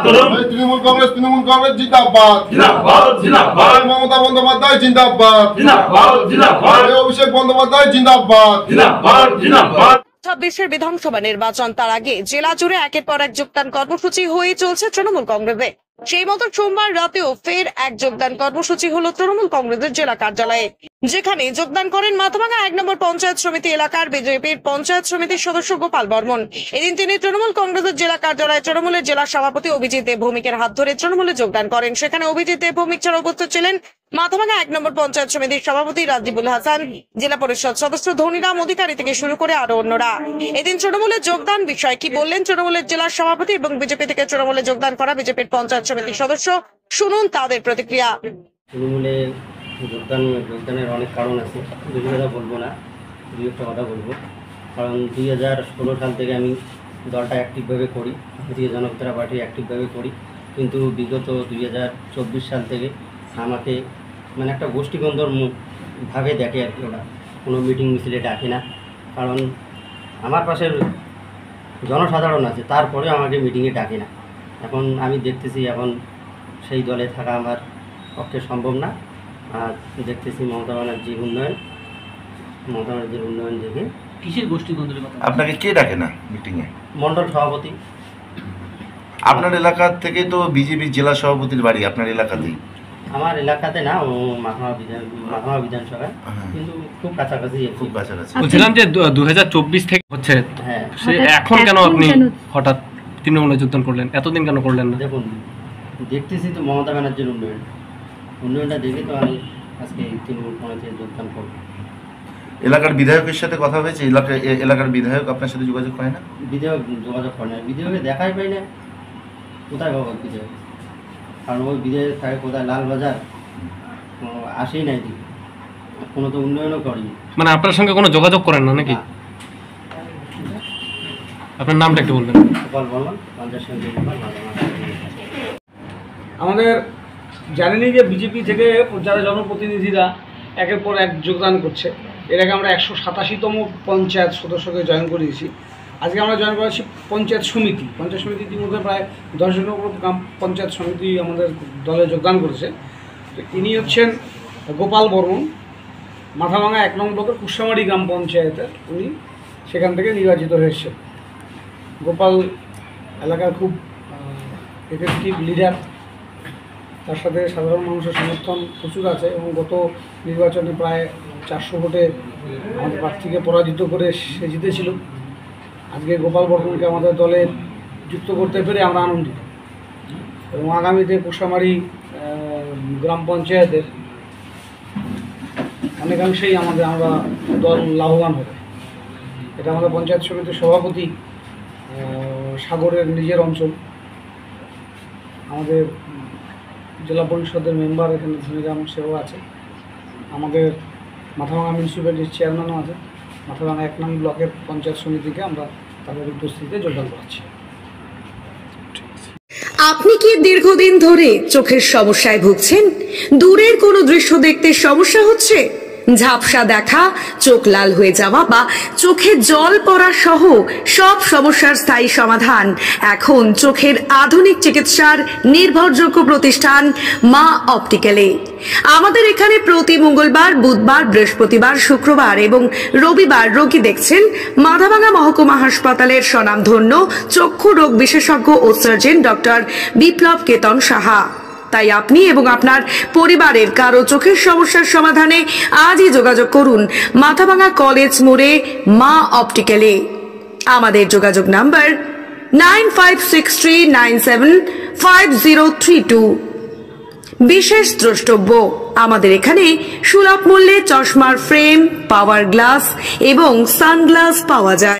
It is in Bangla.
করুন। তৃণমূল কংগ্রেস জিন্দাবাদ। মমতা বন্দ্যোপাধ্যায় জিন্দাবাদ। অভিষেক বন্দ্যোপাধ্যায় জিন্দাবাদ। 26 বিধানসভা নির্বাচন, তার আগে জেলা জুড়ে একের পর এক যোগদান কর্মসূচি হয়ে চলছে তৃণমূল কংগ্রেসে। সেই মতো সোমবার রাতেও ফের এক যোগদান কর্মসূচি হলো তৃণমূল কংগ্রেসের জেলা কার্যালয়ে, যেখানে যোগদান করেন মাথাভাঙা 1 নম্বর পঞ্চায়েত সমিতি এলাকার বিজেপির পঞ্চায়েত সমিতির সদস্য গোপাল বর্মন। এদিন তিনি তৃণমূল কংগ্রেসের জেলা কার্যালয়ে তৃণমূলের জেলা সভাপতি অভিজিৎ দেবভৌমিকের হাত ধরে তৃণমূলে যোগদান করেন। সেখানে অভিজিৎ দেবভৌমিক ছাড়া উপস্থিত ছিলেন মাথাভাঙা 1 নম্বর পঞ্চায়েত সমিতির সভাপতি রাজিবুল হাসান, জেলা পরিষদ সদস্য ধনীরাম অধিকারী থেকে শুরু করে আরো অন্যরা। এদিন তৃণমূলের যোগদান বিষয়ে কি বললেন তৃণমূলের জেলা সভাপতি এবং বিজেপি থেকে তৃণমূলে যোগদান করা বিজেপির পঞ্চায়েত সমিতির সদস্য, শুনুন তাদের প্রতিক্রিয়া। তৃণমূলে যোগদানের অনেক কারণ আছে, দুই কথা বলবো না, দুই একটা কথা বলবো। কারণ 2016 সাল থেকে আমি দলটা অ্যাক্টিভভাবে করি, ভারতীয় জনতা পার্টি অ্যাক্টিভভাবে করি, কিন্তু বিগত 2024 সাল থেকে আমাকে মানে একটা গোষ্ঠীবন্ধর ভাবে দেখে আর কি। ওরা কোনো মিটিং মিছিলে ডাকে না, কারণ আমার পাশের জনসাধারণ আছে, তারপরে আমাকে মিটিংয়ে ডাকে না। এখন আমি দেখতেছি এখন সেই দলে থাকা আমার পক্ষে সম্ভব না। আর দেখতেছি মমতা ব্যানার্জির উন্নয়ন দেখে। কিসের গোষ্ঠী বন্ধুর কথা? আপনাকে কে ডাকে না মিটিংয়ে? মণ্ডল সভাপতি। আপনার এলাকা থেকে তো বিজেপি জেলা সভাপতির বাড়ি আপনার এলাকাতেই। আমার এলাকাতে না, ও মাথাভাঙা বিধানসভায়, কিন্তু খুব কাছাকাছি। খুব কাছাকাছি। বলছিলাম যে 2024 থেকে হচ্ছে, হ্যাঁ, সে এখন কেন আপনি হঠাৎ তৃণমূলে যোগদান করলেন? এতদিন কেন করলেন না? দেখুন, দেখতেছি তো মমতা ব্যানার্জির উন্নয়নটা দেখে তো আমি আজকে তৃণমূল কংগ্রেসে যোগদান করব। এলাকার বিধায়কের সাথে কথা হয়েছে? এলাকার বিধায়ক আপনার সাথে যোগাযোগ করে না? বিধায়ক যোগাযোগ করে না, বিধায়কে দেখাই পাই না। কোথায় পাবো বিধায়ক? কারণ ওই বিধায়ক থাকে কোথায়, লালবাজার, আসেই নাই দিকে, কোনো তো উন্নয়নও করেনি। মানে আপনার সঙ্গে কোনো যোগাযোগ করেন না নাকি? আপনার নামটা একটু বলবেন। গোপাল বর্মন, পঞ্চায়েত সমিতি। আমাদের জানেনি যে বিজেপি থেকে যারা জনপ্রতিনিধিরা একের পর এক যোগদান করছে। এর আগে আমরা 187তম পঞ্চায়েত সদস্যকে জয়েন করিয়েছি। আজকে আমরা জয়েন করেছি পঞ্চায়েত সমিতি। পঞ্চায়েত সমিতি ইতিমধ্যে প্রায় 10 জনের উপর গ্রাম পঞ্চায়েত সমিতি আমাদের দলে যোগদান করেছে। তো ইনি হচ্ছেন গোপাল বর্মন, মাথাভাঙা 1 নং ব্লকের কুশামারি গ্রাম পঞ্চায়েতের, উনি সেখান থেকে নির্বাচিত হয়েছে। গোপাল এলাকার খুব এফেক্টিভ লিডার, তার সাথে সাধারণ মানুষের সমর্থন প্রচুর আছে এবং গত নির্বাচনে প্রায় 400 ভোটে আমাদের প্রার্থীকে পরাজিত করে সে জিতেছিল। আজকে গোপাল বর্মনকে আমাদের দলে যুক্ত করতে পেরে আমরা আনন্দিত এবং আগামীতে কুশামারি গ্রাম পঞ্চায়েতের অনেকাংশেই আমরা দল লাভবান হবে। এটা আমাদের পঞ্চায়েত সমিতির সভাপতি সাগরের নিজের অঞ্চল, আমাদের জেলা পরিষদের মেম্বার এখানে ধনীরাম সেও আছে, আমাদের মাথাভাঙা মিউনিসিপ্যালিটির চেয়ারম্যানও আছে। মাথাভাঙা 1 নং ব্লকের পঞ্চায়েত সমিতিকে আমরা তাদের উপস্থিতিতে যোগদান করাচ্ছি। আপনি কি দীর্ঘদিন ধরে চোখের সমস্যায় ভুগছেন? দূরের কোনো দৃশ্য দেখতে সমস্যা হচ্ছে? ঝাপসা দেখা, চোখ লাল হয়ে যাওয়া বা চোখে জল পড়া সহ সব সমস্যার স্থায়ী সমাধান এখন চোখের আধুনিক চিকিৎসার নির্ভরযোগ্য প্রতিষ্ঠান মা অপটিক্যালে। আমাদের এখানে প্রতি মঙ্গলবার, বুধবার, বৃহস্পতিবার, শুক্রবার এবং রবিবার রোগী দেখছেন মাথাভাঙা মহকুমা হাসপাতালের স্বনামধন্য চক্ষু রোগ বিশেষজ্ঞ ও সার্জন ডক্টর বিপ্লব কেতন সাহা। তাই আপনি এবং আপনার পরিবারের কারো চোখের সমস্যার সমাধানে আজই যোগাযোগ করুন মাথাভাঙা কলেজ মোড়ে মা অপটিক্যালে। আমাদের যোগাযোগ নাম্বার 9563975032। বিশেষ দ্রষ্টব্য, আমাদের এখানে সুলভ মূল্যে চশমার ফ্রেম, পাওয়ার গ্লাস এবং সানগ্লাস পাওয়া যায়।